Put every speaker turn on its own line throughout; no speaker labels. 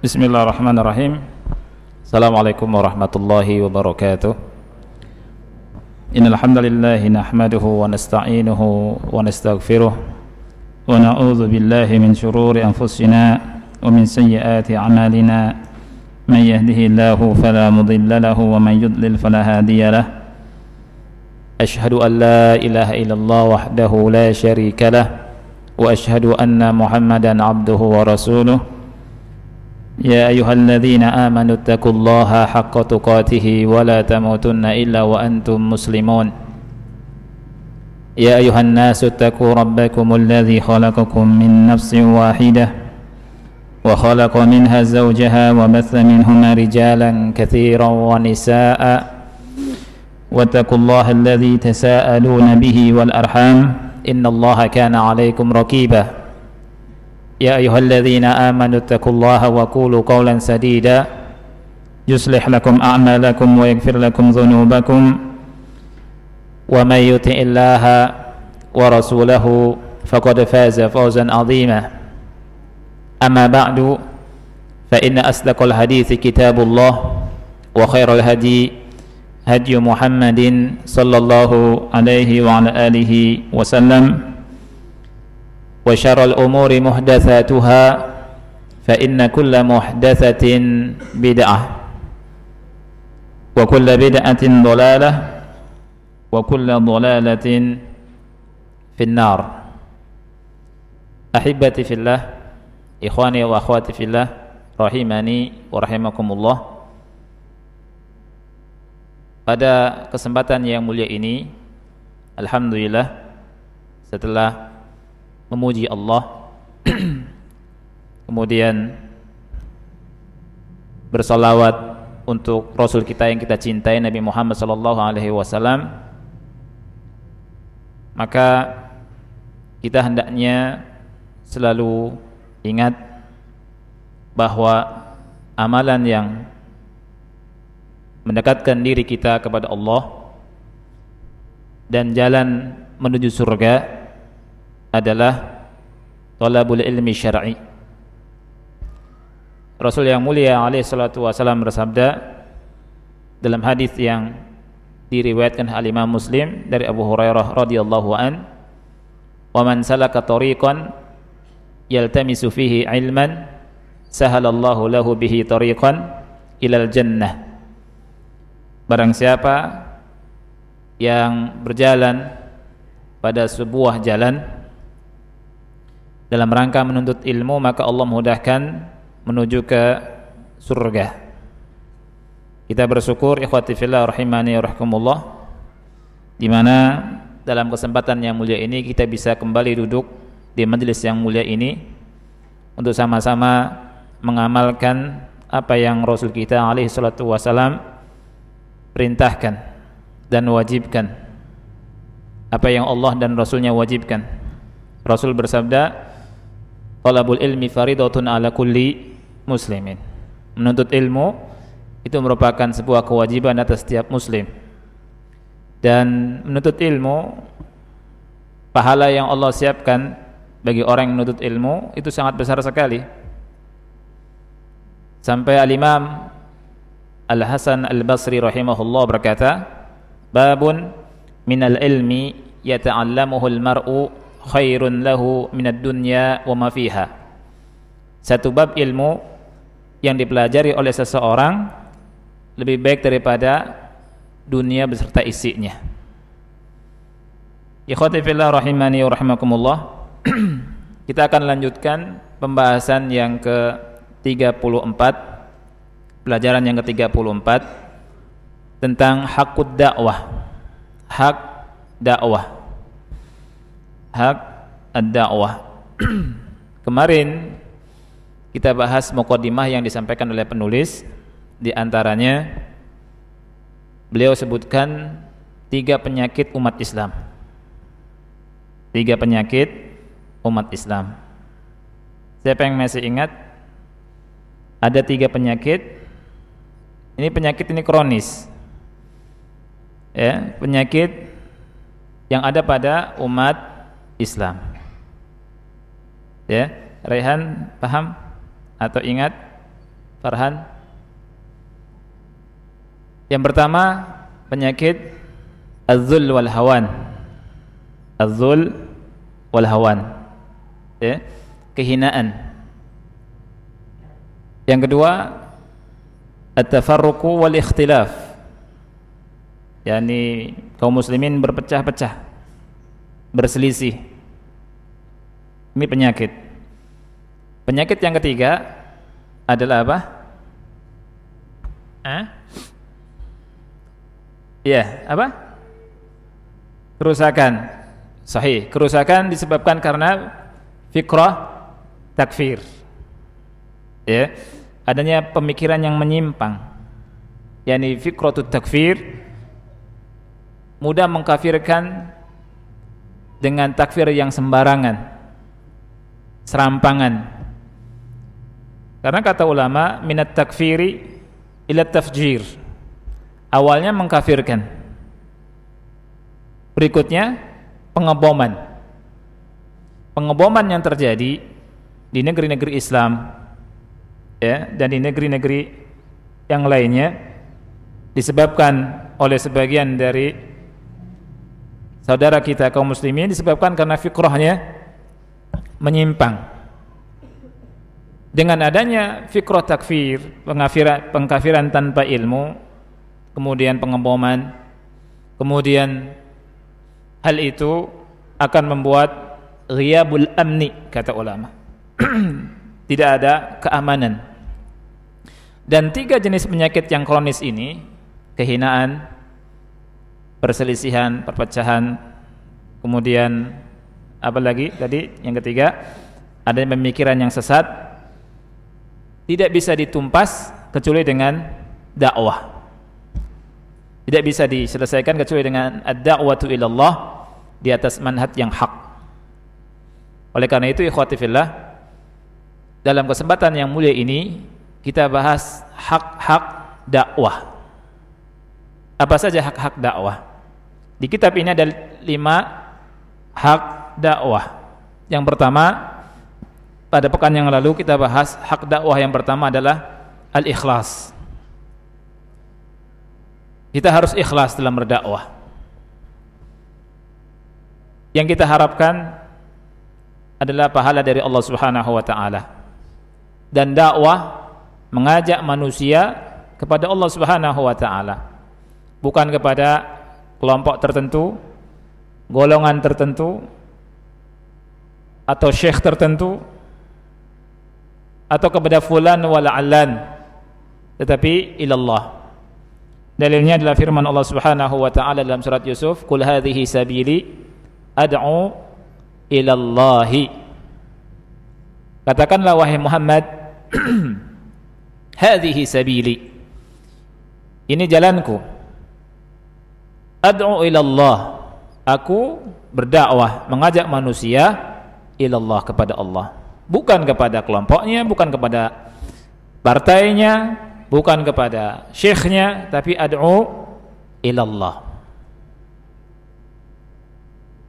Bismillahirrahmanirrahim. Assalamualaikum warahmatullahi wabarakatuh. Innal hamdalillah nahmaduhu wa nasta'inuhu wa nastaghfiruh wa na'udzu billahi min shururi anfusina wa min sayyiati a'malina. Man yahdihillahu fala mudilla lahu wa man yudlil fala hadiya lahu. Ashhadu an la ilaha illallah wahdahu la syarika lahu wa ashhadu anna Muhammadan 'abduhu wa rasuluh. يا أيها الذين آمنوا اتقوا الله حق تقاته ولا تموتن إلا وأنتم مسلمون يا أيها الناس اتقوا ربكم الذي خلقكم من نفس واحدة وخلق منها زوجها وبث منهما رجالا كثيرا ونساء واتقوا الله الذي تساءلون به والأرحام إن الله كان عليكم رقيبا يا أيها الذين آمنوا اتقوا الله وقولوا قولا سديدا يصلح لكم أعمالكم ويغفر لكم ذنوبكم ومن يطع الله ورسوله فقد فاز فوزا عظيما أما بعد فإن أصدق الحديث كتاب الله وخير الهدي هدي محمد صلى الله عليه وعلى آله وسلم وشر الأمور محدثاتها فإن كل محدثة بدعة وكل بدعة ضلالة وكل ضلالة في النار. أحبتي في الله إخواني وأخواتي في الله rahimani wa rahimakumullah. Pada kesempatan yang mulia ini, alhamdulillah, setelah memuji Allah kemudian bersalawat untuk Rasul kita yang kita cintai, Nabi Muhammad sallallahu alaihi wasallam, maka kita hendaknya selalu ingat bahwa amalan yang mendekatkan diri kita kepada Allah dan jalan menuju surga adalah thalabul ilmi syar'i. Rasul yang mulia alaihi salatu wasallam bersabda dalam hadis yang diriwayatkan oleh Imam Muslim dari Abu Hurairah radhiyallahu an, "Wa man salaka tariqan yaltamisu fihi ilman sahalallahu lahu bihi tariqan ilal jannah." Barang siapa yang berjalan pada sebuah jalan dalam rangka menuntut ilmu, maka Allah mudahkan menuju ke surga. Kita bersyukur ikhwati fillah rahimani rahimakumullah, di mana dalam kesempatan yang mulia ini kita bisa kembali duduk di majelis yang mulia ini untuk sama-sama mengamalkan apa yang Rasul kita alaihi salatu wasalam perintahkan dan wajibkan, apa yang Allah dan Rasulnya wajibkan. Rasul bersabda, "Talabul ilmi faridatun ala kulli muslimin." Menuntut ilmu itu merupakan sebuah kewajiban atas setiap muslim. Dan menuntut ilmu, pahala yang Allah siapkan bagi orang yang menuntut ilmu itu sangat besar sekali. Sampai Al-Imam Al-Hasan Al-Basri rahimahullah berkata, "Babun minal ilmi yata'allamuhu al-mar'u khairun lahu minad dunya wa ma fiha." Satu bab ilmu yang dipelajari oleh seseorang lebih baik daripada dunia beserta isinya. Ikhwati fillah rahimani wa rahimakumullah. Kita akan lanjutkan pembahasan yang ke-34, pelajaran yang ke-34 tentang haqqud dakwah. Hak dakwah. Hak ad-da'wah. Kemarin kita bahas muqaddimah yang disampaikan oleh penulis. Di antaranya beliau sebutkan 3 penyakit umat Islam. 3 penyakit umat Islam. Siapa yang masih ingat? Ada 3 penyakit. Penyakit ini kronis. Ya, penyakit yang ada pada umat Islam. Ya, Raihan paham atau ingat Farhan? Yang pertama penyakit az-zul wal hawan. Az-zul wal hawan, ya, kehinaan. Yang kedua at-tafarruqu wal ikhtilaf, yakni kaum muslimin berpecah-pecah, berselisih. Ini penyakit. Penyakit yang ketiga adalah apa? Iya, apa? Kerusakan. Sahih. Kerusakan disebabkan karena fikrah takfir. Ya, adanya pemikiran yang menyimpang. yakni fikratut takfir, mudah mengkafirkan dengan takfir yang sembarangan, serampangan. Karena kata ulama, minat takfiri ila tafjir, awalnya mengkafirkan, berikutnya pengeboman. Pengeboman yang terjadi di negeri-negeri Islam, ya, dan di negeri-negeri yang lainnya disebabkan oleh sebagian dari saudara kita kaum muslimin, disebabkan karena fikrahnya menyimpang. Dengan adanya fikrah takfir, pengkafiran tanpa ilmu, kemudian pengeboman, kemudian hal itu akan membuat ghiyabul amni, kata ulama. Tidak ada keamanan. Dan 3 jenis penyakit yang kronis ini, kehinaan, perselisihan, perpecahan, kemudian apa lagi tadi yang ketiga, ada pemikiran yang sesat, tidak bisa ditumpas kecuali dengan dakwah. Tidak bisa diselesaikan kecuali dengan ad-da'watu ilallah di atas manhaj yang hak. Oleh karena itu, ikhwati fillah, dalam kesempatan yang mulia ini kita bahas hak-hak dakwah. Apa saja hak-hak dakwah? Di kitab ini ada 5 hak dakwah. Yang pertama, pada pekan yang lalu kita bahas hak dakwah yang pertama adalah al-ikhlas. Kita harus ikhlas dalam berdakwah. Yang kita harapkan adalah pahala dari Allah Subhanahu wa taala. Dan dakwah mengajak manusia kepada Allah Subhanahu wa taala, bukan kepada kelompok tertentu, golongan tertentu, atau syekh tertentu, atau kepada fulan wal alan, tetapi ilallah. Dalilnya adalah firman Allah Subhanahu wa taala dalam surat Yusuf, "Qul hadhihi sabili ad'u ilallahi." Katakanlah wahai Muhammad, hadhihi sabili, ini jalanku, ad'u ilallah, aku berdakwah, mengajak manusia ilallah, kepada Allah, bukan kepada kelompoknya, bukan kepada partainya, bukan kepada syekhnya, tapi ad'u ilallah.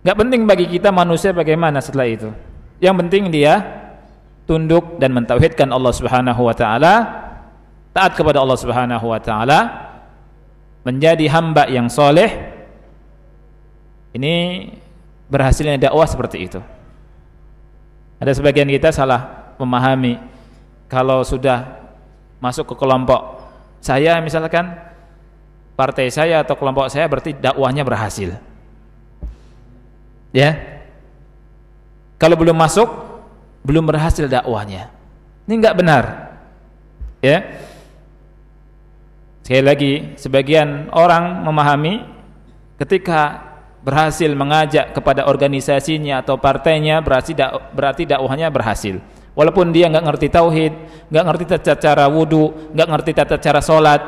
Gak penting bagi kita manusia bagaimana setelah itu, yang penting dia tunduk dan mentauhidkan Allah Subhanahu wa taala, taat kepada Allah Subhanahu wa taala, menjadi hamba yang soleh. Ini berhasilnya dakwah seperti itu. Ada sebagian kita salah memahami, kalau sudah masuk ke kelompok saya, misalkan partai saya atau kelompok saya, berarti dakwahnya berhasil. Ya, kalau belum masuk, belum berhasil dakwahnya. Ini enggak benar. Ya, sekali lagi, sebagian orang memahami ketika berhasil mengajak kepada organisasinya atau partainya, berarti dakwahnya berhasil. Walaupun dia enggak ngerti tauhid, enggak ngerti tata cara wudu, enggak ngerti tata cara sholat,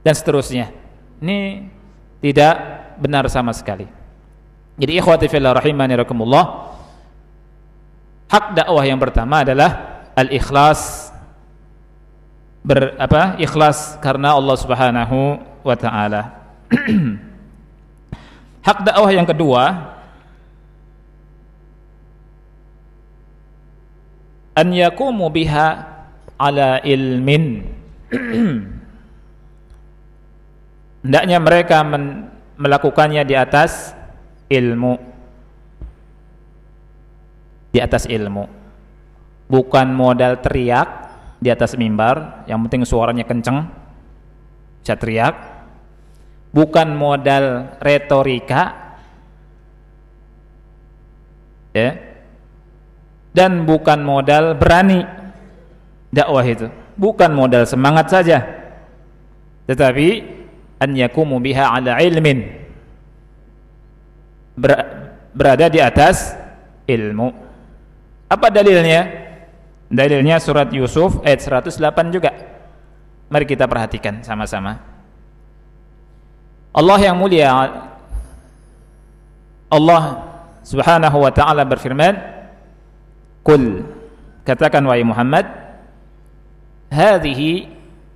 dan seterusnya. Ini tidak benar sama sekali. Jadi ikhwati fillah rahimani rahimakumullah, hak dakwah yang pertama adalah al-ikhlas, ikhlas karena Allah Subhanahu wa taala. Hak dakwah yang kedua, an yaqumu biha ala ilmin. Hendaknya mereka melakukannya di atas ilmu. Di atas ilmu. Bukan modal teriak di atas mimbar, yang penting suaranya kenceng, bisa teriak. Bukan modal retorika, ya. Dan bukan modal berani dakwah itu. Bukan modal semangat saja, tetapi an yakumu biha ala ilmin, berada di atas ilmu. Apa dalilnya? Dalilnya surat Yusuf ayat 108 juga. Mari kita perhatikan sama-sama. Allah yang mulia, Allah Subhanahu wa ta'ala berfirman, "Qul," katakan wahai Muhammad, "Hadhihi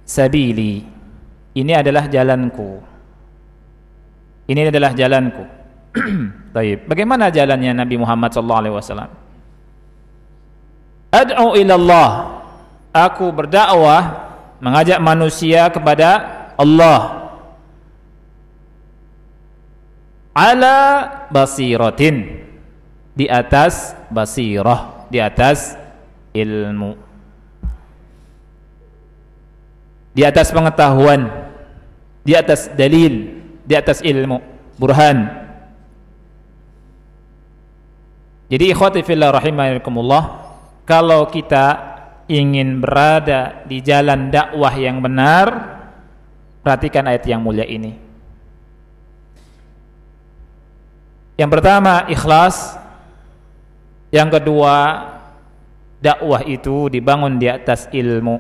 sabili," ini adalah jalanku. Ini adalah jalanku. Baik, bagaimana jalannya Nabi Muhammad sallallahu alaihi wasallam? Ad'u ila Allah, aku berdakwah, mengajak manusia kepada Allah, ala basiratin, di atas basirah, di atas ilmu, di atas pengetahuan, di atas dalil, di atas ilmu, burhan. Jadi ikhwati fillah rahimakumullah, kalau kita ingin berada di jalan dakwah yang benar, perhatikan ayat yang mulia ini. Yang pertama ikhlas, yang kedua dakwah itu dibangun di atas ilmu.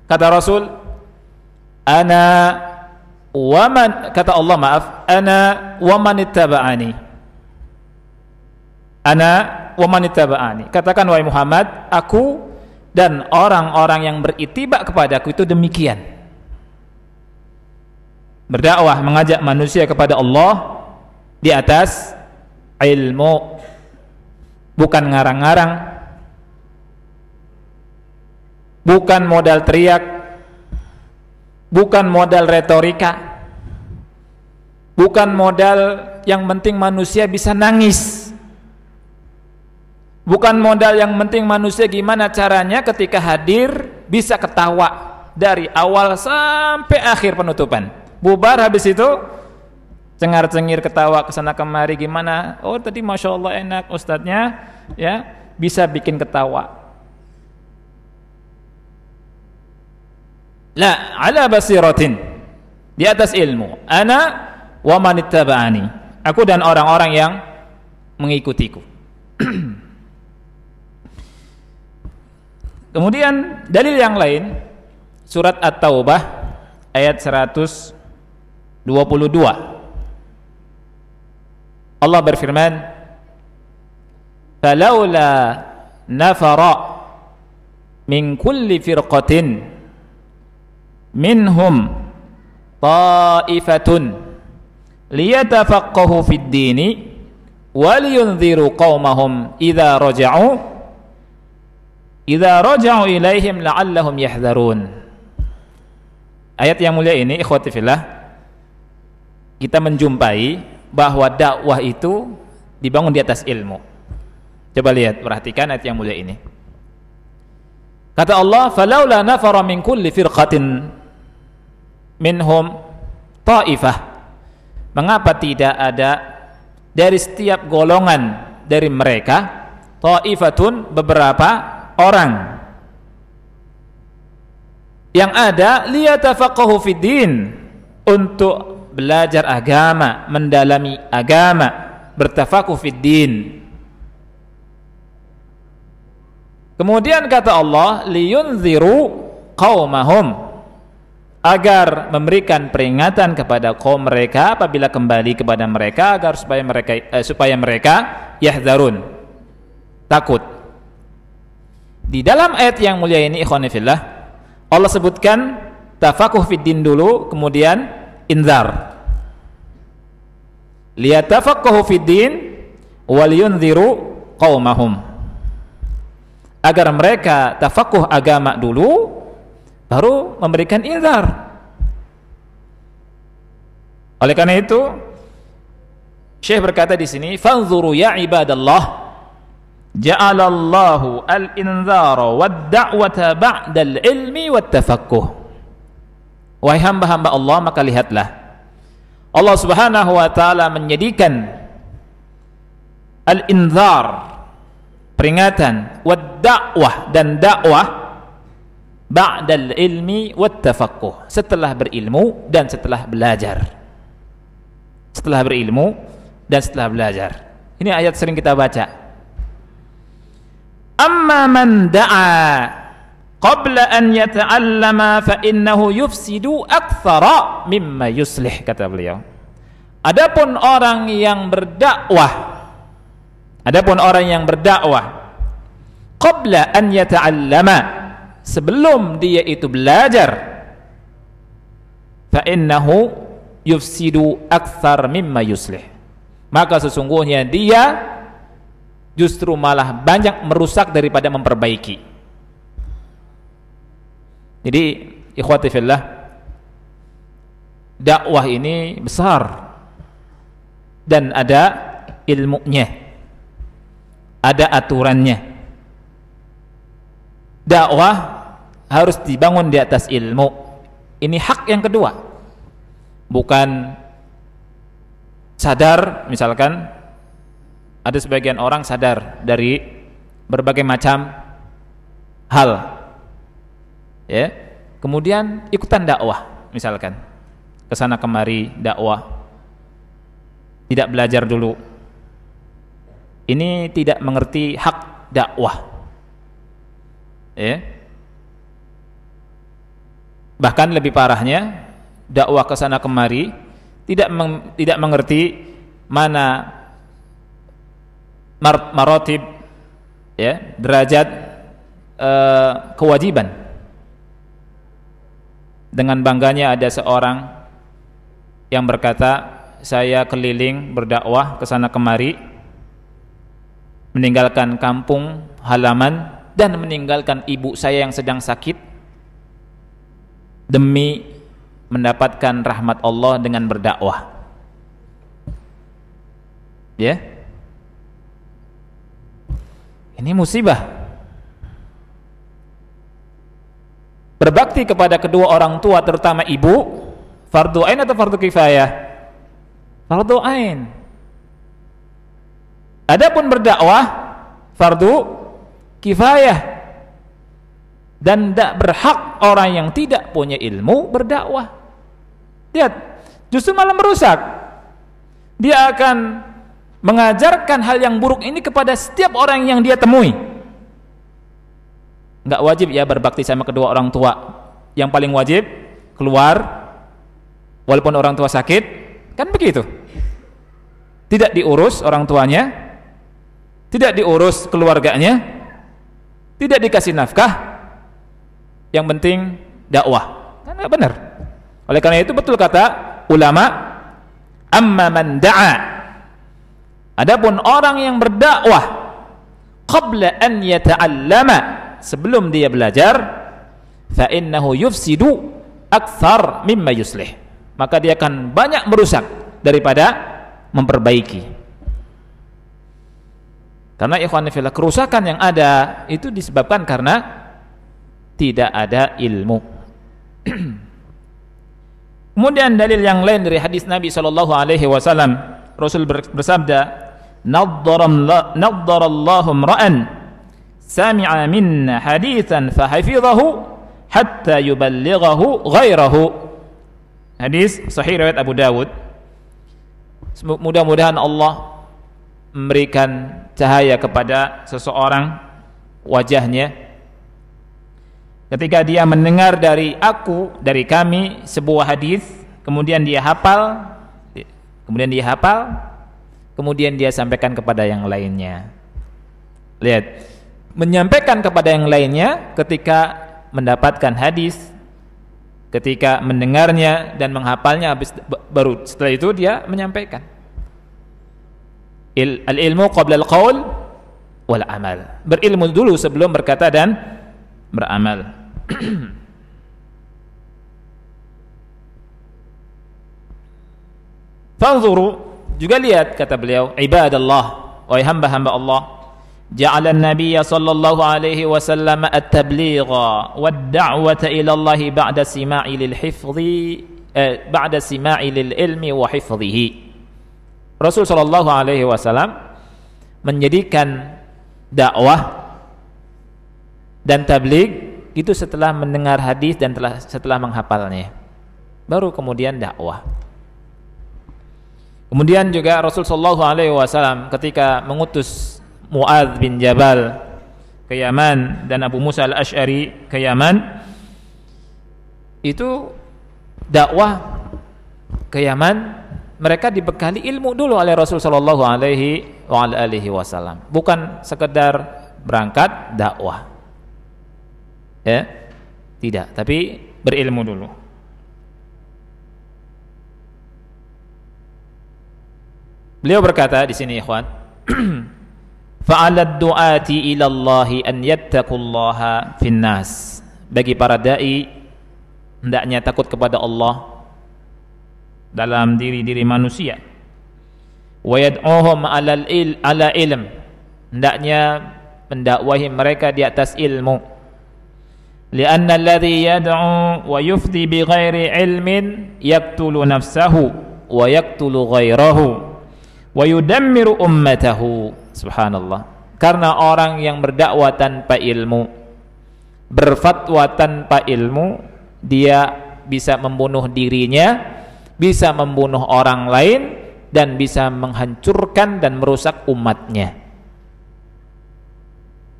Kata Rasul, ana waman, kata Allah, maaf, ana waman ittaba'ani, ana waman ittaba'ani, katakan wahai Muhammad, aku dan orang-orang yang beritibak kepadaku itu demikian. Berdakwah, mengajak manusia kepada Allah di atas ilmu, bukan ngarang-ngarang, bukan modal teriak, bukan modal retorika, bukan modal yang penting manusia bisa nangis, bukan modal yang penting manusia gimana caranya ketika hadir bisa ketawa dari awal sampai akhir penutupan. Bubar habis itu cengar-cengir, ketawa kesana kemari, gimana, oh tadi masya Allah enak ustadznya, ya, bisa bikin ketawa. La, ala basiratin, di atas ilmu. Ana wa man ittaba'ani, aku dan orang-orang yang mengikutiku. Kemudian dalil yang lain, surat At-Taubah ayat 122. Allah berfirman, "Falaula nafara min kulli firqatin minhum ta'ifatun liyatafaqahu fid dini wa liyunziru qaumahum idza raja'u ilaihim la'allahum yahdharun." Ayat yang mulia ini ikhwati fillah, kita menjumpai bahwa dakwah itu dibangun di atas ilmu. Coba lihat, perhatikan ayat yang mulia ini. Kata Allah, "Falaula nafara min kulli firqatin minhum ta'ifah." Mengapa tidak ada dari setiap golongan dari mereka ta'ifatun, beberapa orang, yang ada liyatafaqahu fiddin, untuk belajar agama, mendalami agama, bertafakuh fiddin. Kemudian kata Allah, liyunziru qaumahum, agar memberikan peringatan kepada kaum mereka apabila kembali kepada mereka, agar supaya mereka yahdharun, takut. Di dalam ayat yang mulia ini ikhwani fillah, Allah sebutkan tafakuh fiddin dulu, kemudian inzar. Liyatafaqahu fiddin wal yunziru qaumahum, agar mereka tafakuh agama dulu, baru memberikan inzar. Oleh karena itu, Syekh berkata di sini, "Fanzuru ya ibadallah, ja'alallahu al-inzara wad-da'wata ba'dal ilmi wat-tafaqquh." Wahai hamba-hamba Allah, maka lihatlah, Allah Subhanahu wa taala menyediakan al-inzar, peringatan, wad-da'wah, dan dakwah, ba'dal ilmi wat-tafaqquh, setelah berilmu dan setelah belajar. Setelah berilmu dan setelah belajar. Ini ayat sering kita baca. Amma man da'a qabla an yata'allama fa innahu yufsidu aktsara mimma yuslih, kata beliau. Adapun orang yang berdakwah, qabla an yata'allama, sebelum dia itu belajar, fa innahu yufsidu aktsar mimma yuslih, maka sesungguhnya dia justru malah banyak merusak daripada memperbaiki. Jadi ikhwati fillah, dakwah ini besar dan ada ilmunya, ada aturannya. Dakwah harus dibangun di atas ilmu. Ini hak yang kedua. Bukan sadar, misalkan ada sebagian orang sadar dari berbagai macam hal, ya, kemudian ikutan dakwah, misalkan kesana kemari dakwah, tidak belajar dulu. Ini tidak mengerti hak dakwah, ya. Bahkan lebih parahnya, dakwah ke sana kemari tidak mengerti mana maratib, ya, derajat kewajiban. Dengan bangganya ada seorang yang berkata, saya keliling berdakwah ke sana kemari, meninggalkan kampung halaman dan meninggalkan ibu saya yang sedang sakit demi mendapatkan rahmat Allah dengan berdakwah. Ya, ini musibah. Berbakti kepada kedua orang tua, terutama ibu, fardu ain atau fardu kifayah? Fardu ain. Adapun berdakwah, fardu kifayah. Dan tidak berhak orang yang tidak punya ilmu berdakwah. Lihat, justru malah merusak. Dia akan mengajarkan hal yang buruk ini kepada setiap orang yang dia temui. Enggak wajib ya berbakti sama kedua orang tua. Yang paling wajib keluar walaupun orang tua sakit, kan begitu. Tidak diurus orang tuanya, tidak diurus keluarganya, tidak dikasih nafkah. Yang penting dakwah. Kan enggak benar. Oleh karena itu betul kata ulama, amma man da'a, adapun orang yang berdakwah qabla an yata'allama, sebelum dia belajar, fa innahu yufsidu aktsar mimma yuslih, maka dia akan banyak merusak daripada memperbaiki. Karena ikhwan fillah, kerusakan yang ada itu disebabkan karena tidak ada ilmu. Kemudian dalil yang lain dari hadis Nabi sallallahu alaihi wasallam, Rasul bersabda, "Naddarallahu imra'an sami'a minna haditsan fahafidhahu hatta yuballighahu ghairahu." Hadis sahih riwayat Abu Dawud. Mudah-mudahan Allah memberikan cahaya kepada seseorang wajahnya ketika dia mendengar dari kami sebuah hadis, kemudian dia hafal, kemudian dia sampaikan kepada yang lainnya. Lihat, menyampaikan kepada yang lainnya ketika mendapatkan hadis, ketika mendengarnya dan menghafalnya, baru setelah itu dia menyampaikan. Al-ilmu qabla al-qaul wal amal. Berilmu dulu sebelum berkata dan beramal. Fanzuru, juga lihat, kata beliau, ibadallah, wahai hamba-hamba Allah, ja'ala an-nabiyya sallallahu alaihi wasallam at-tabligha wad-da'wata ila Allah ba'da sima'i lil hifdhi ba'da sima'i lil ilmi wa hifdhihi. Rasul sallallahu alaihi wasallam menjadikan dakwah dan tabligh itu setelah mendengar hadis dan setelah menghafalnya, baru kemudian dakwah. Kemudian juga Rasul sallallahu alaihi wasallam ketika mengutus Mu'adz bin Jabal ke Yaman dan Abu Musa al-Asy'ari ke Yaman, itu dakwah ke Yaman, mereka dibekali ilmu dulu oleh Rasul sallallahu alaihi wasallam, bukan sekedar berangkat dakwah. Ya, tidak, tapi berilmu dulu. Beliau berkata di sini, ikhwan, fa'alad du'ati ila Allahi an yattaqullaha fin nas. Bagi para dai hendaknya takut kepada Allah dalam diri-diri manusia. Wa yad'uhum ala ilm. Hendaknya mendakwahi mereka di atas ilmu. Li'anna alladhi yad'u wa yufdi bi ghairi ilmin yaqtulu nafsahu wa yaqtulu ghairahu wa yudammiru ummatahu. Subhanallah. Karena orang yang berdakwah tanpa ilmu, berfatwa tanpa ilmu, dia bisa membunuh dirinya, bisa membunuh orang lain, dan bisa menghancurkan dan merusak umatnya.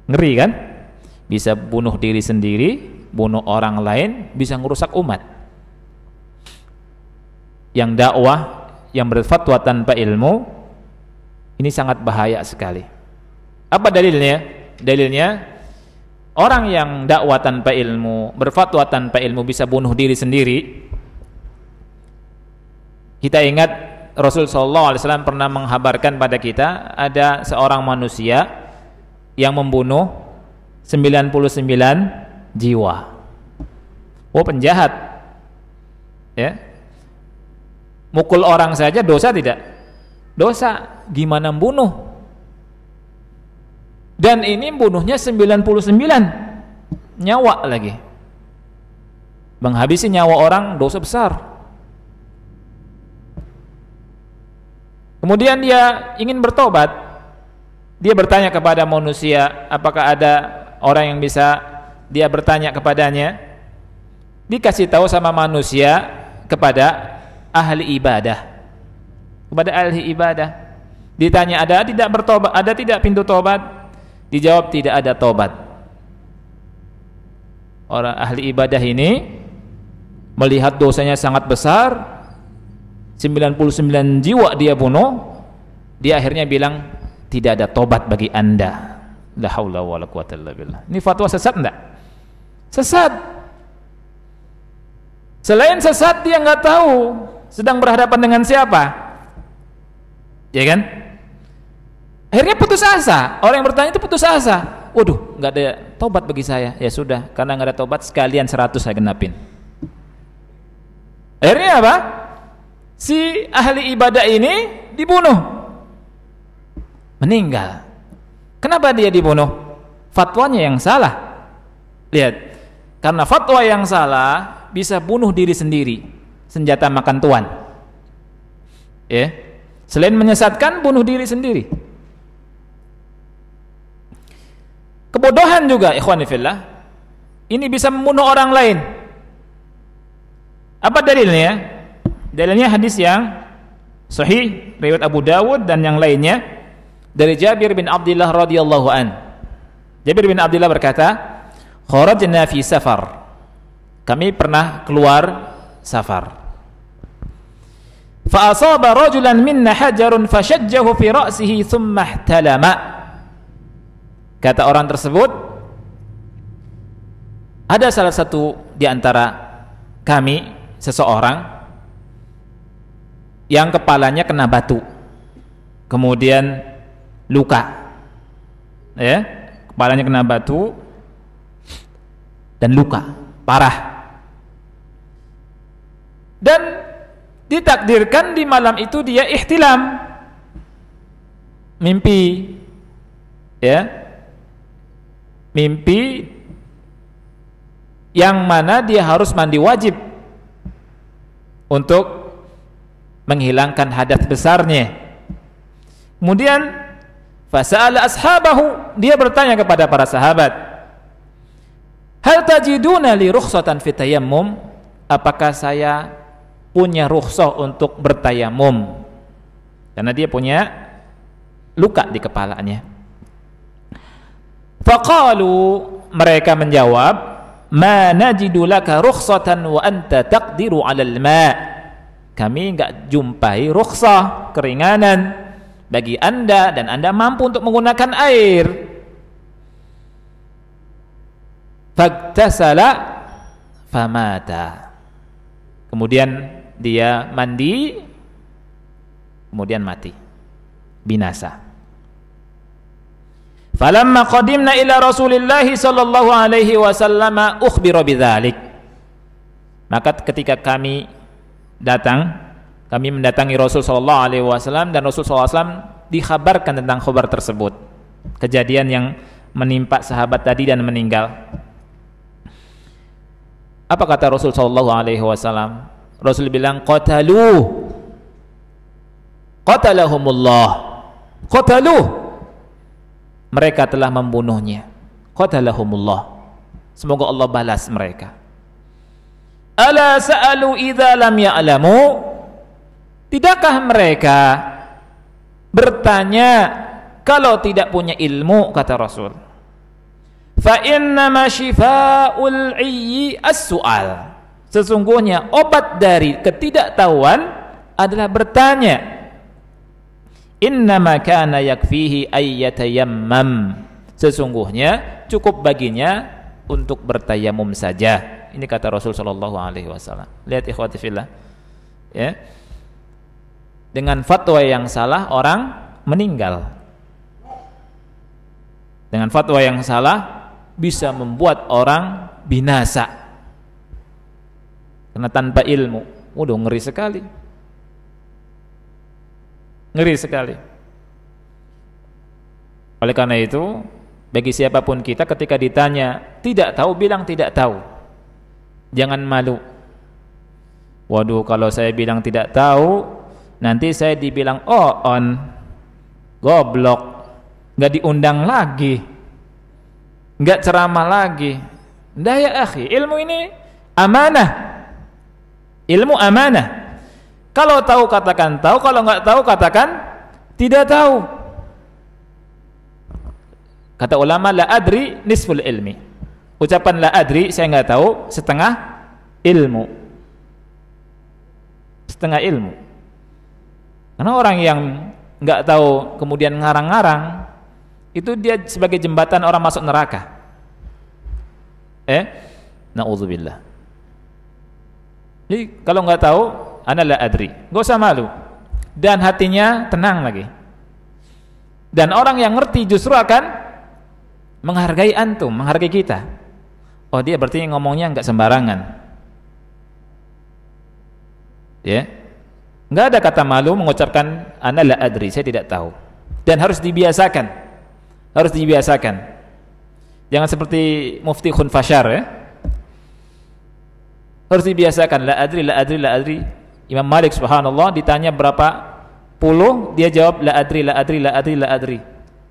Ngeri kan? Bisa bunuh diri sendiri, bunuh orang lain, bisa merusak umat. Yang dakwah, yang berfatwa tanpa ilmu, ini sangat bahaya sekali. Apa dalilnya? Dalilnya, orang yang dakwah tanpa ilmu, berfatwa tanpa ilmu, bisa bunuh diri sendiri. Kita ingat Rasul SAW pernah menghabarkan pada kita, ada seorang manusia yang membunuh 99 jiwa. Oh, penjahat. Ya. Mukul orang saja dosa tidak? Dosa, gimana membunuh? Dan ini bunuhnya 99 nyawa lagi. Menghabisi nyawa orang dosa besar. Kemudian dia ingin bertobat. Dia bertanya kepada manusia, apakah ada orang yang bisa dia bertanya kepadanya? Dikasih tahu sama manusia kepada ahli ibadah. Kepada ahli ibadah ditanya, ada tidak bertobat, ada tidak pintu tobat? Dijawab, tidak ada tobat. Orang ahli ibadah ini melihat dosanya sangat besar, 99 jiwa dia bunuh, dia akhirnya bilang, tidak ada tobat bagi anda. La haula wala quwata illa billah. Ini fatwa sesat enggak? Sesat. Selain sesat, dia nggak tahu sedang berhadapan dengan siapa. Ya kan? Akhirnya putus asa. Orang yang bertanya itu putus asa. Waduh, nggak ada tobat bagi saya. Ya sudah, karena nggak ada tobat, sekalian 100 saya genapin. Akhirnya apa? Si ahli ibadah ini dibunuh, meninggal. Kenapa dia dibunuh? Fatwanya yang salah. Lihat, karena fatwa yang salah bisa bunuh diri sendiri, senjata makan tuan. Ya. Selain menyesatkan, bunuh diri sendiri. Kebodohan juga, ikhwani fillah, ini bisa membunuh orang lain. Apa dalilnya? Dalilnya hadis yang sahih riwayat Abu Dawud dan yang lainnya dari Jabir bin Abdullah radhiyallahu an. Jabir bin Abdullah berkata, kharajna fi safar. Kami pernah keluar safar. Fa asaba rajulan minna hajarun fashajjahu fi ra'sihi thumma ihtalama. Kata orang tersebut, ada salah satu di antara kami, seseorang yang kepalanya kena batu, kemudian luka. ya, kepalanya kena batu dan luka parah. Dan ditakdirkan di malam itu dia ihtilam, mimpi, ya, mimpi yang mana dia harus mandi wajib untuk menghilangkan hadas besarnya. Kemudian fasa'ala ashabahu, dia bertanya kepada para sahabat, hal tajiduna li rukhsatan fi tayammum, apakah saya punya rukhsah untuk bertayamum, karena dia punya luka di kepalanya. Faqalu, mereka menjawab, ma najidu laka rukhsatan wa anta taqdiru 'alal ma', kami enggak jumpai rukhsah, keringanan bagi Anda dan Anda mampu untuk menggunakan air. Fagtasala famata, kemudian dia mandi, kemudian mati, binasa. Falamma qadimna ila Rasulillah sallallahu alaihi wasallam ukhbira bidzalik, maka ketika kami mendatangi Rasul sallallahu alaihi wasallam, dan Rasul sallallahu alaihi wasallam dikhabarkan tentang khabar tersebut, kejadian yang menimpa sahabat tadi dan meninggal. Apa kata Rasul sallallahu alaihi wasallam? Rasul bilang, qatalahumullah, mereka telah membunuhnya, qatalahumullah, semoga Allah balas mereka. Ala sa'alu idza lam ya'lamu, tidakkah mereka bertanya kalau tidak punya ilmu, kata Rasul. Fa innama shifa'ul 'ayyi as-su'al, sesungguhnya obat dari ketidaktahuan adalah bertanya. Innama kana yakfihi ay yatayammam, sesungguhnya cukup baginya untuk bertayamum saja. Ini kata Rasul sallallahu alaihi wasallam. Lihat ikhwati fillah, ya. Dengan fatwa yang salah orang meninggal. Dengan fatwa yang salah bisa membuat orang binasa. Karena tanpa ilmu, waduh, ngeri sekali. Ngeri sekali. Oleh karena itu, bagi siapapun kita ketika ditanya tidak tahu, bilang tidak tahu. Jangan malu. Waduh, kalau saya bilang tidak tahu, nanti saya dibilang on, goblok, nggak diundang lagi, nggak ceramah lagi. Nggak ya akhi, ilmu ini amanah. Ilmu amanah. Kalau tahu katakan tahu, kalau nggak tahu katakan tidak tahu. Kata ulama, la adri nisful ilmi. Ucapan la adri, saya nggak tahu, setengah ilmu. Setengah ilmu. Karena orang yang nggak tahu kemudian ngarang-ngarang, itu dia sebagai jembatan orang masuk neraka. Na'udzubillah. Jadi kalau nggak tahu, ana la adri, nggak usah malu, dan hatinya tenang lagi. Dan orang yang ngerti justru akan menghargai antum, menghargai kita. Oh, dia berarti ngomongnya nggak sembarangan, ya. Nggak ada kata malu mengucapkan ana la adri, saya tidak tahu. Dan harus dibiasakan, harus dibiasakan. Jangan seperti Mufti Khunfashar, ya. Harus dibiasakan, la adri, la adri, la adri. Imam Malik subhanallah ditanya berapa puluh, dia jawab la adri, la adri, la adri, la adri.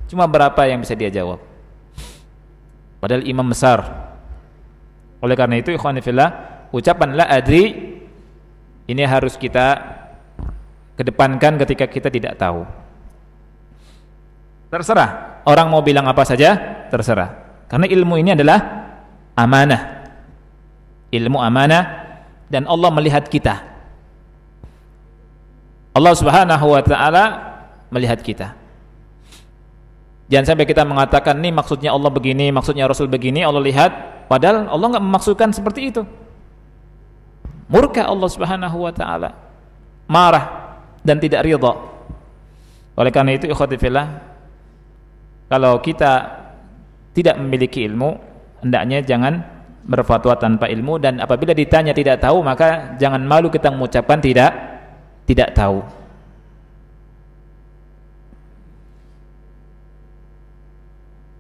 Cuma berapa yang bisa dia jawab, padahal imam besar. Oleh karena itu ikhwani fillah, ucapan la adri ini harus kita kedepankan ketika kita tidak tahu. Terserah orang mau bilang apa saja, terserah, karena ilmu ini adalah amanah. Ilmu amanah, dan Allah melihat kita. Allah subhanahu wa ta'ala melihat kita. Jangan sampai kita mengatakan nih maksudnya Allah begini, maksudnya Rasul begini, Allah lihat, padahal Allah nggak memaksudkan seperti itu. Murka Allah subhanahu wa ta'ala, marah dan tidak ridha. Oleh karena itu ikhwati fillah, kalau kita tidak memiliki ilmu, hendaknya jangan berfatwa tanpa ilmu, dan apabila ditanya tidak tahu, maka jangan malu kita mengucapkan tidak tahu.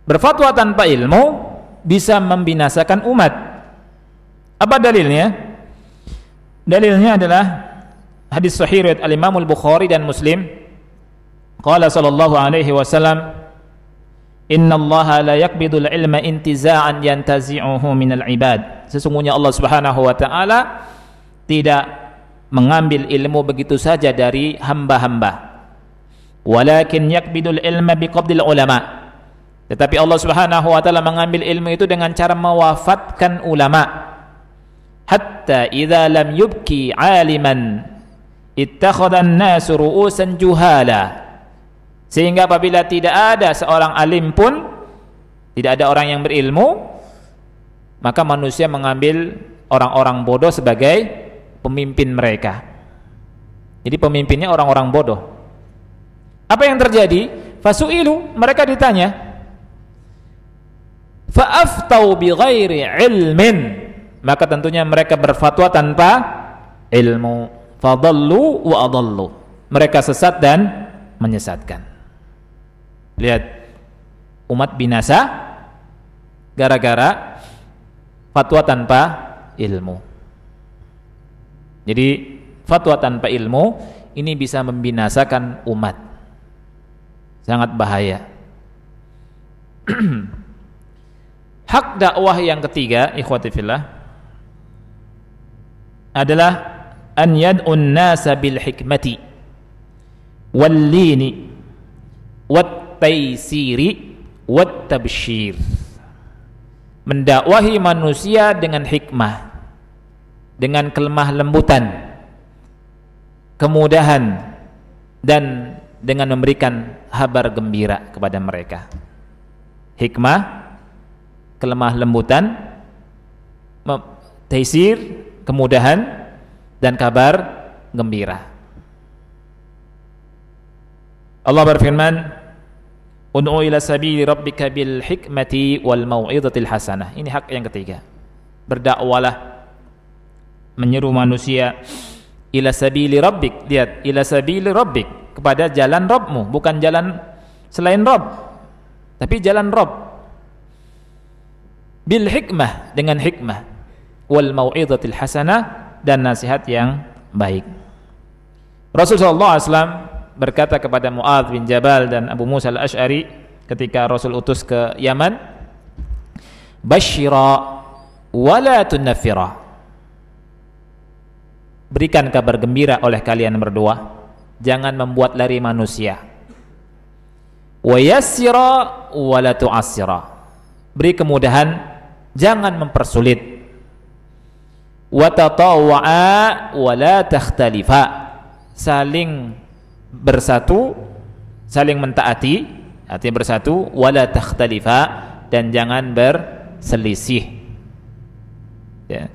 Berfatwa tanpa ilmu bisa membinasakan umat. Apa dalilnya? Dalilnya adalah hadis sahih riwayat al-Imam al-Bukhari dan Muslim. Qala sallallahu alaihi wasallam, "Innallaha la yaqbidul ilma intiza'an yantazi'uhu minal ibad." Sesungguhnya Allah Subhanahu wa taala tidak mengambil ilmu begitu saja dari hamba-hamba. Walakin yaqbidul ilma biqabdil ulama. Tetapi Allah Subhanahu wa taala mengambil ilmu itu dengan cara mewafatkan ulama. Hatta idza lam yubki 'aliman ittakhadha an-nasu ru'usan juhala. Sehingga apabila tidak ada seorang alim pun, tidak ada orang yang berilmu, maka manusia mengambil orang-orang bodoh sebagai pemimpin mereka. Jadi pemimpinnya orang-orang bodoh. Apa yang terjadi? Fasu'ilu, mereka ditanya, fa'aftau bighairi ilmin, maka tentunya mereka berfatwa tanpa ilmu. Fadallu wa adallu, mereka sesat dan menyesatkan. Lihat, umat binasa gara-gara fatwa tanpa ilmu. Jadi fatwa tanpa ilmu ini bisa membinasakan umat, sangat bahaya. Hak dakwah yang ketiga, ikhwati fillah, adalah an yad'un nasa bil hikmati wal lini wat taysiri wat tabsyir. Mendakwahi manusia dengan hikmah, dengan kelemah lembutan, kemudahan, dan dengan memberikan kabar gembira kepada mereka. Hikmah, kelemah lembutan, taisir, kemudahan, dan kabar gembira. Allah berfirman, "Ud'u ila sabili rabbika bil hikmati wal mau'izatil hasanah." Ini hak yang ketiga. Berdakwalah, menyeru manusia ila sabili rabbik. Lihat, ila sabili rabbik, kepada jalan Rabbmu, bukan jalan selain Rabb, tapi jalan Rabb. Bil hikmah, dengan hikmah, wal mau'izatil hasanah, dan nasihat yang baik. Rasulullah SAW berkata kepada Mu'adz bin Jabal dan Abu Musa al-Ash'ari ketika Rasul utus ke Yaman, "Basyira wa la tunaffira." Berikan kabar gembira oleh kalian berdua, jangan membuat lari manusia. Wa yassira wa la tu'assira. Beri kemudahan, jangan mempersulit. Wa tatawwa'a wa la takhtalifa. Saling bersatu, saling mentaati, artinya bersatu, wa la takhtalifa, dan jangan berselisih. Ya.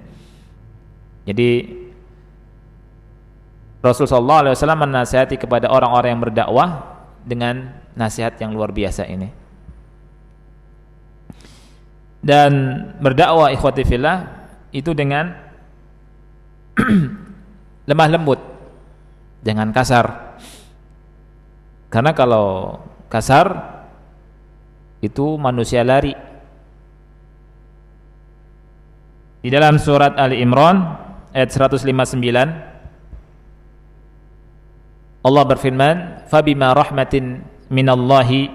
Jadi Rasulullah SAW menasihati kepada orang-orang yang berdakwah dengan nasihat yang luar biasa ini. Dan berdakwah, ikhwati fillah, itu dengan lemah lembut, jangan kasar. Karena kalau kasar itu manusia lari. Di dalam surat Ali Imran ayat 159 Allah berfirman, "Fabima rahmatin minallahi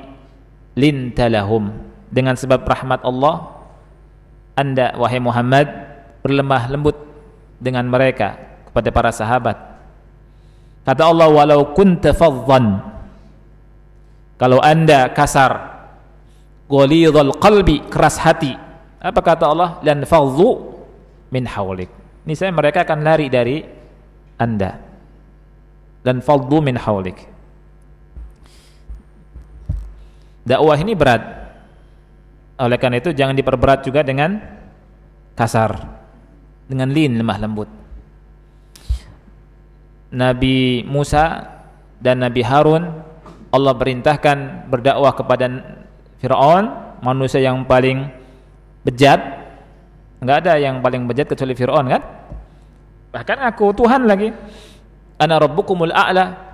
lintalahum." Dengan sebab rahmat Allah, Anda wahai Muhammad berlemah lembut dengan mereka, kepada para sahabat. Kata Allah, "Walau kunta faddan." Kalau Anda kasar, ghalidhal qalbi, keras hati, apa kata Allah? "Lan faddu min hawlik." Niscaya mereka akan lari dari Anda. Dan faddu min hawlik. Dakwah ini berat. Oleh karena itu jangan diperberat juga dengan kasar, dengan lin, lemah lembut. Nabi Musa dan Nabi Harun Allah perintahkan berdakwah kepada Fir'aun manusia yang paling bejat? Enggak ada yang paling bejat kecuali Fir'aun kan? Bahkan aku Tuhan lagi. Ana rabbukumul a'la.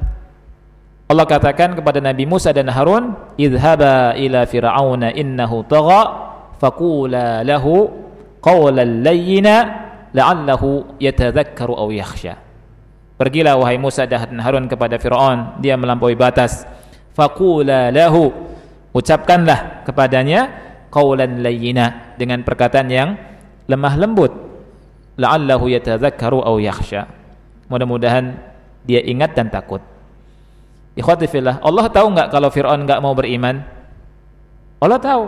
Allah katakan kepada Nabi Musa dan Harun, idhaba ila fir'auna innahu tagha faqula lahu qawlan layyina la'allahu yatadhakkaru aw yakhsha. Pergilah wahai Musa dan Harun kepada Fir'aun, dia melampaui batas. Faqula lahu, ucapkanlah kepadanya qawlan layyina, dengan perkataan yang lemah lembut. La'allahu yatadhakkaru aw yakhsha. Mudah-mudahan dia ingat dan takut. Ikhwati fillah, Allah tahu enggak kalau Fir'aun enggak mau beriman? Allah tahu.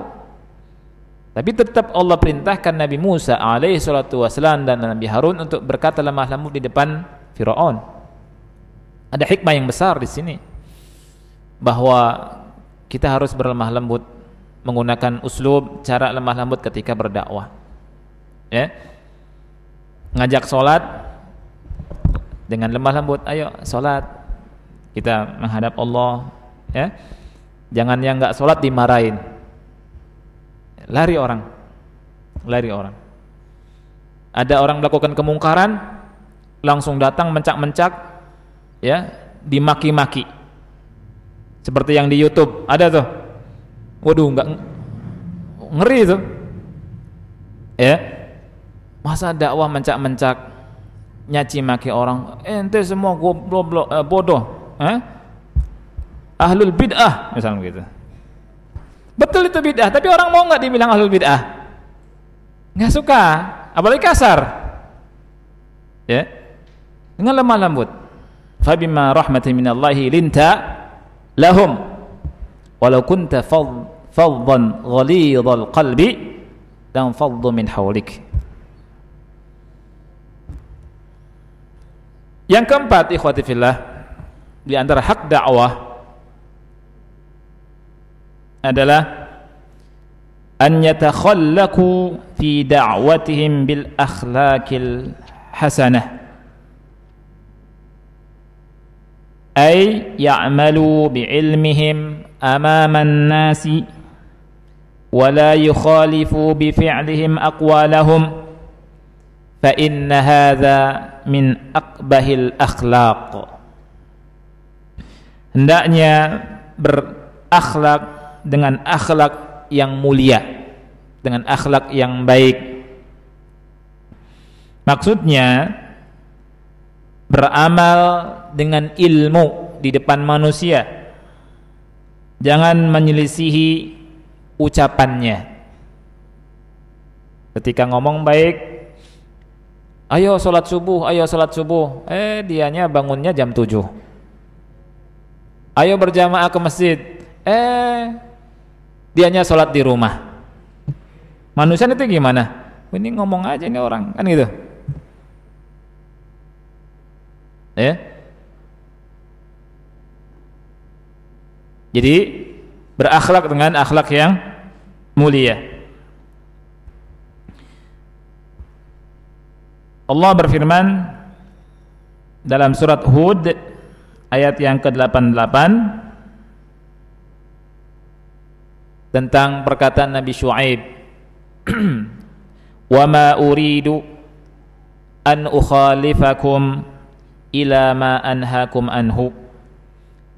Tapi tetap Allah perintahkan Nabi Musa alaihi salatu wasallam dan Nabi Harun untuk berkata lemah lembut di depan Fir'aun. Ada hikmah yang besar di sini, bahwa kita harus berlemah lembut, menggunakan uslub cara lemah lembut ketika berdakwah. Ya. Ngajak salat dengan lemah lembut, ayo salat. Kita menghadap Allah, ya. Jangan yang enggak salat dimarahin. Lari orang. Ada orang melakukan kemungkaran, langsung datang mencak-mencak, ya, dimaki-maki. Seperti yang di YouTube ada tuh. Waduh, enggak ngeri tuh. Ya. Masa dakwah mencak-mencak, nyaci maki orang, ente semua goblok, bodoh. Ahlul bid'ah misalnya gitu. Betul itu bid'ah, tapi orang mau nggak dibilang ahlul bid'ah? Nggak suka, apalagi kasar. Ya, dengan lemah lembut. Fabima rahmatin minallahi linta lahum walau kunta faddan ghalidhal qalbi lam faddu min hawlik. Yang keempat, ikhwati fillah, di antara hak dakwah adalah an yatakhallaqu fi da'watihim bil akhlaqil hasanah, ay ya'malu bi ilmihim amama an-nasi wa la yukhalifu bi fi'lihim aqwalahum fa inna hadha min aqbahil akhlaq. Hendaknya berakhlak dengan akhlak yang mulia, dengan akhlak yang baik. Maksudnya beramal dengan ilmu di depan manusia, jangan menyelisihi ucapannya. Ketika ngomong baik, ayo sholat subuh, dianya bangunnya jam 7. Ayo berjamaah ke masjid, dianya sholat di rumah. Manusia itu gimana? Ini ngomong aja ini orang, kan gitu. Ya. Jadi berakhlak dengan akhlak yang mulia. Allah berfirman dalam surat Hud ayat yang ke-88 tentang perkataan Nabi Syuaib, wa ma uridu an ukhalifakum ila ma anhaakum anhu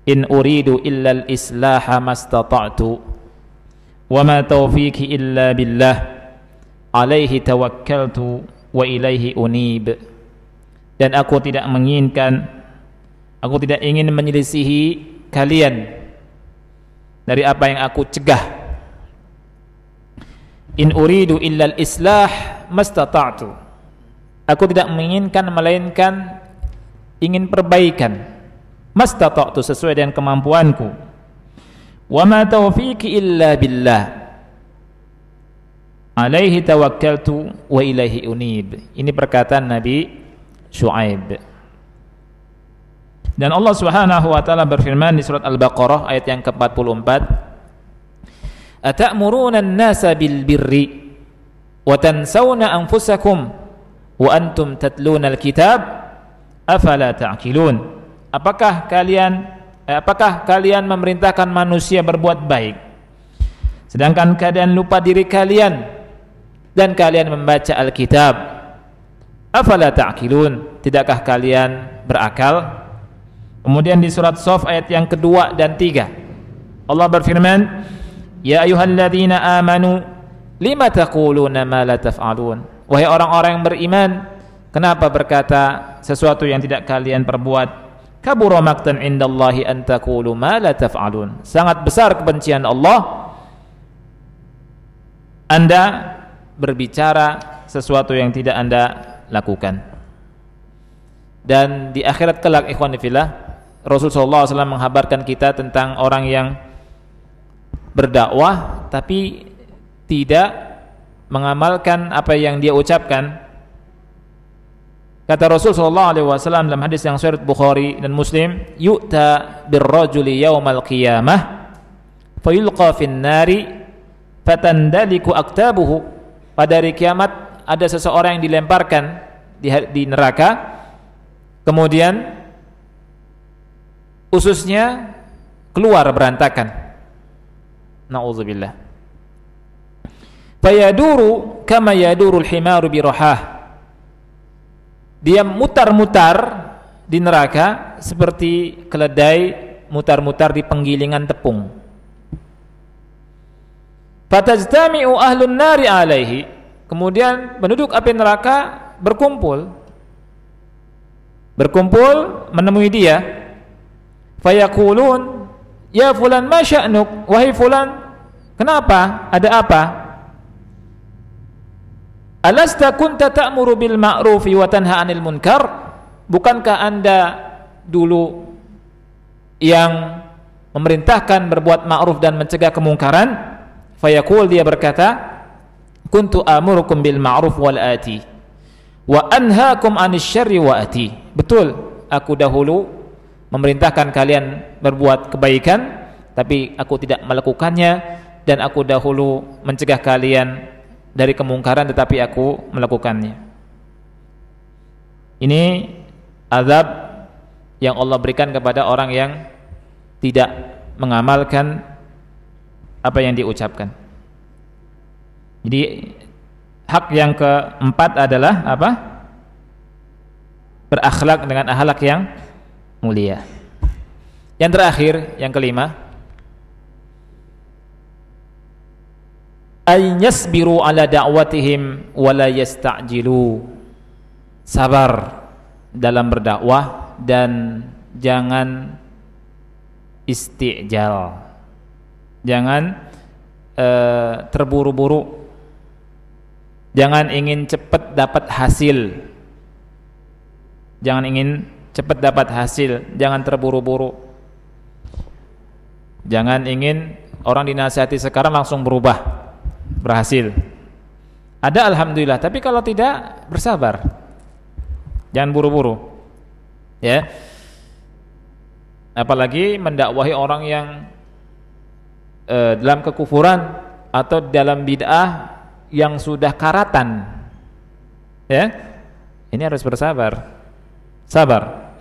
in uridu illa al-islaha mastata'tu wa ma taufiqi illa billah alaihi tawakkaltu wa ilaihi unib. Dan aku tidak ingin menyelisihi kalian dari apa yang aku cegah. In uridu illal islah mastata'tu. Aku tidak menginginkan melainkan ingin perbaikan. Mastata'tu, sesuai dengan kemampuanku. Wa ma taufiqi illa billah. Alaihi tawakkaltu wa ilaihi unib. Ini perkataan Nabi Syuaib. Dan Allah Subhanahu wa taala berfirman di surat Al-Baqarah ayat yang ke-44, "Atamuruna an-nasa bil birri wa tansawna anfusakum wa antum tatluna al-kitab afala ta'qilun." Apakah kalian memerintahkan manusia berbuat baik sedangkan kalian lupa diri kalian dan kalian membaca Alkitab. Afala ta'qilun, tidakkah kalian berakal? Kemudian di surat Shaf ayat yang kedua dan 3 Allah berfirman, ya ayyuhalladzina amanu lima taquluna ma la taf'alun, wahai orang-orang yang beriman, kenapa berkata sesuatu yang tidak kalian perbuat? Kabura maqtan indallahi an taqulu ma la taf'alun, sangat besar kebencian Allah Anda berbicara sesuatu yang tidak Anda lakukan. Dan di akhirat kelak, ikhwan fillah, Rasulullah SAW menghabarkan kita tentang orang yang berdakwah tapi tidak mengamalkan apa yang dia ucapkan. Kata Rasulullah SAW dalam hadis yang sahih Bukhari dan Muslim, yu'ta birrajuli yaumal qiyamah fayulqa fin nari fatandaliku aktabuhu, pada hari kiamat ada seseorang yang dilemparkan di neraka, kemudian ususnya keluar berantakan. Na'udzubillah. Fayaduru kama yadurul himaru birahah, dia mutar-mutar di neraka seperti keledai mutar-mutar di penggilingan tepung. Fatajtami'u ahlun nari alaihi, kemudian penduduk api neraka berkumpul menemui dia. Fayaqulun ya fulan ma sya'nuk, wahai fulan, kenapa, ada apa? Alasta kunta ta'muru bil ma'rufi wa tanha 'anil munkar, bukankah Anda dulu yang memerintahkan berbuat ma'ruf dan mencegah kemungkaran? Fayaqul, dia berkata, kuntu amurukum bil ma'ruf wal ati wa anhaakum 'anil syarri wa ati. Betul, aku dahulu memerintahkan kalian berbuat kebaikan tapi aku tidak melakukannya, dan aku dahulu mencegah kalian dari kemungkaran tetapi aku melakukannya. Ini azab yang Allah berikan kepada orang yang tidak mengamalkan apa yang diucapkan. Jadi hak yang keempat adalah apa? Berakhlak dengan akhlak yang mulia. Yang terakhir, yang kelima, ay yasbiru ala da'watihim wa la yasta'jilu, sabar dalam berdakwah dan jangan istijal, jangan terburu-buru, jangan ingin cepat dapat hasil, jangan ingin cepat dapat hasil, jangan terburu-buru, jangan ingin orang dinasihati sekarang langsung berhasil. Ada alhamdulillah, tapi kalau tidak, bersabar, jangan buru-buru, ya. Apalagi mendakwahi orang yang dalam kekufuran atau dalam bid'ah yang sudah karatan, ya. Ini harus bersabar, sabar.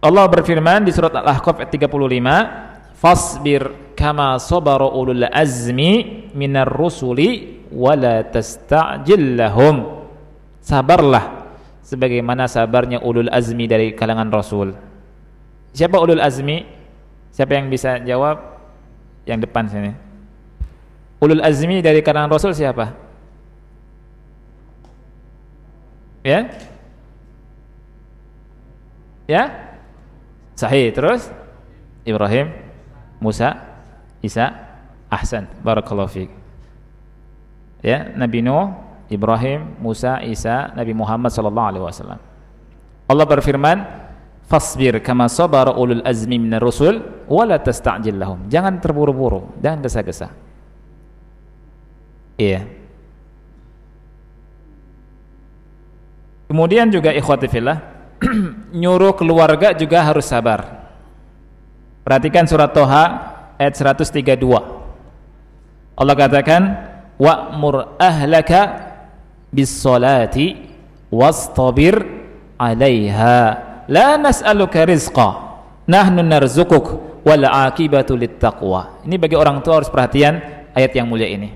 Allah berfirman di surat Al-Ahqaf ayat 35, fasbir kama sabara ulul azmi minar rusuli wala tasta'jil lahum, sabarlah sebagaimana sabarnya ulul azmi dari kalangan rasul. Siapa ulul azmi? Siapa yang bisa jawab? Yang depan sini. Ulul azmi dari kalangan rasul siapa? Ya? Ya? Sahih. Terus Ibrahim, Musa, Isa, ahsan, barakallahu fiik. Ya, Nabi Nuh, Ibrahim, Musa, Isa, Nabi Muhammad sallallahu alaihi wasallam. Allah berfirman, fasbir kama sabara ulul azmi minar rusul wa la tasta'jil lahum, jangan terburu-buru, jangan gesa-gesa. Iya. Kemudian juga ikhwati fillah, nyuruh keluarga juga harus sabar. Perhatikan surat Toha ayat 132. Allah katakan, wa'mur ahlaka bis-salati wastabir 'alaiha la nas'aluka rizqa nahnu narzuquk wal 'aqibatu littaqwa. Ini bagi orang tua harus perhatian ayat yang mulia ini.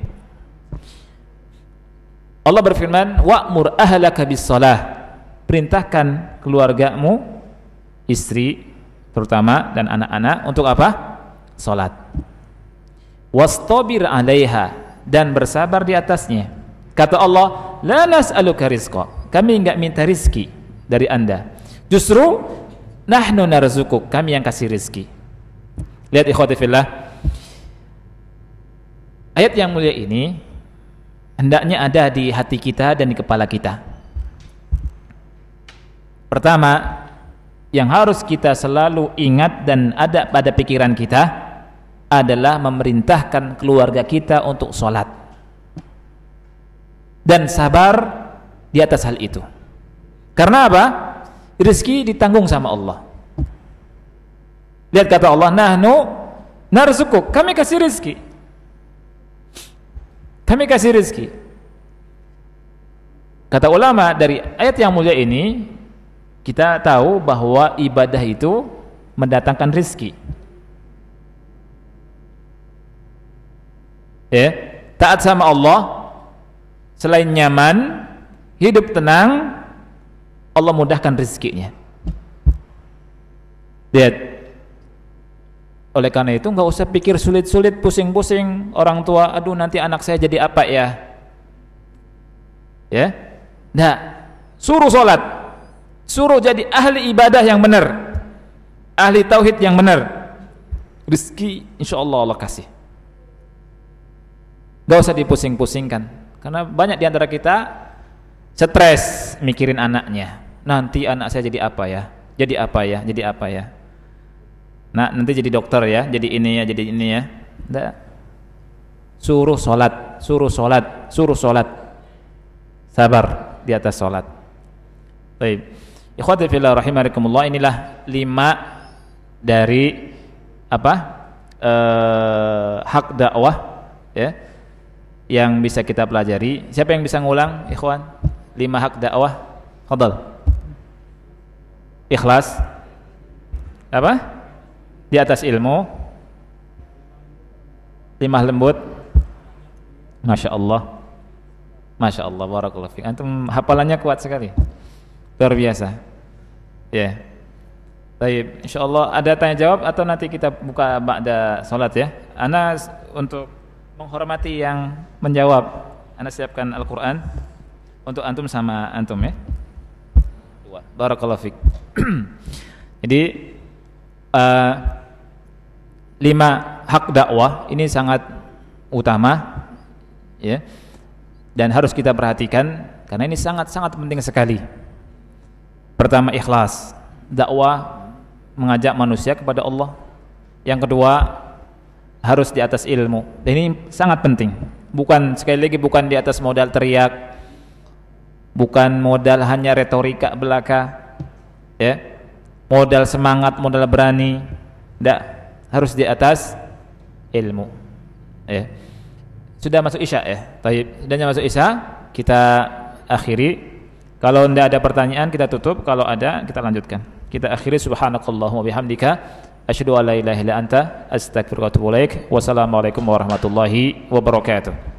Allah berfirman, wa'mur ahlaka bis-shalah. Perintahkan keluargamu, istri terutama dan anak-anak untuk apa? Salat. Wastabir 'alaiha, dan bersabar di atasnya. Kata Allah, la nas'aluka rizqa. Kami enggak minta rizki dari Anda. Justru nahnu narzuquk, kami yang kasih rizki. Lihat ikhwati fillah. Ayat yang mulia ini hendaknya ada di hati kita dan di kepala kita. Pertama, yang harus kita selalu ingat dan ada pada pikiran kita adalah memerintahkan keluarga kita untuk sholat dan sabar di atas hal itu. Karena apa? Rezeki ditanggung sama Allah. Lihat kata Allah, nahnu narzuquk, kami kasih rezeki. Kami kasih rezeki. Kata ulama, dari ayat yang mulia ini kita tahu bahwa ibadah itu mendatangkan rezeki. Ya, taat sama Allah, selain nyaman, hidup tenang, Allah mudahkan rezekinya. Lihat. Oleh karena itu nggak usah pikir sulit-sulit, pusing-pusing orang tua, aduh nanti anak saya jadi apa ya? Ya. Nah, suruh sholat, suruh jadi ahli ibadah yang benar, ahli tauhid yang benar. Rezeki insya Allah Allah kasih. Gak usah dipusing-pusingkan, karena banyak di antara kita stres mikirin anaknya. Nanti anak saya jadi apa ya? Jadi apa ya? Jadi apa ya? Nah, nanti jadi dokter ya, jadi ini ya, jadi ini ya. Nggak. Suruh sholat, suruh sholat, suruh sholat. Sabar di atas sholat. Baik. Ikhwati fillah rahimakumullah, inilah 5 dari apa? Hak dakwah ya, yang bisa kita pelajari. Siapa yang bisa ngulang, ikhwan? 5 hak dakwah. Fadhal. Ikhlas. Apa? Di atas ilmu. 5 lembut. Masya Allah. Masya Allah, barakallahu fiik. Antum hafalannya kuat sekali. Luar biasa. Ya. Baik, insyaallah ada tanya jawab atau nanti kita buka ba'da salat ya. Ana untuk menghormati yang menjawab, ana siapkan Al-Qur'an untuk antum sama antum ya. Barakallahu fiik. Jadi 5 hak dakwah ini sangat utama ya, dan harus kita perhatikan karena ini sangat-sangat penting sekali. Pertama, ikhlas, dakwah mengajak manusia kepada Allah. Yang kedua, harus di atas ilmu. Dan ini sangat penting. Bukan, sekali lagi, bukan di atas modal teriak, bukan modal hanya retorika belaka ya, modal semangat, modal berani. Tidak, harus di atas ilmu ya. Sudah masuk isya ya. Baik, sudahnya masuk isya, kita akhiri. Kalau tidak ada pertanyaan kita tutup, kalau ada kita lanjutkan. Kita akhiri. Subhanakallahumma bihamdika asyhadu an la ilaha illa anta astaghfiruka wa atubu ilaik. Wassalamualaikum warahmatullahi wabarakatuh.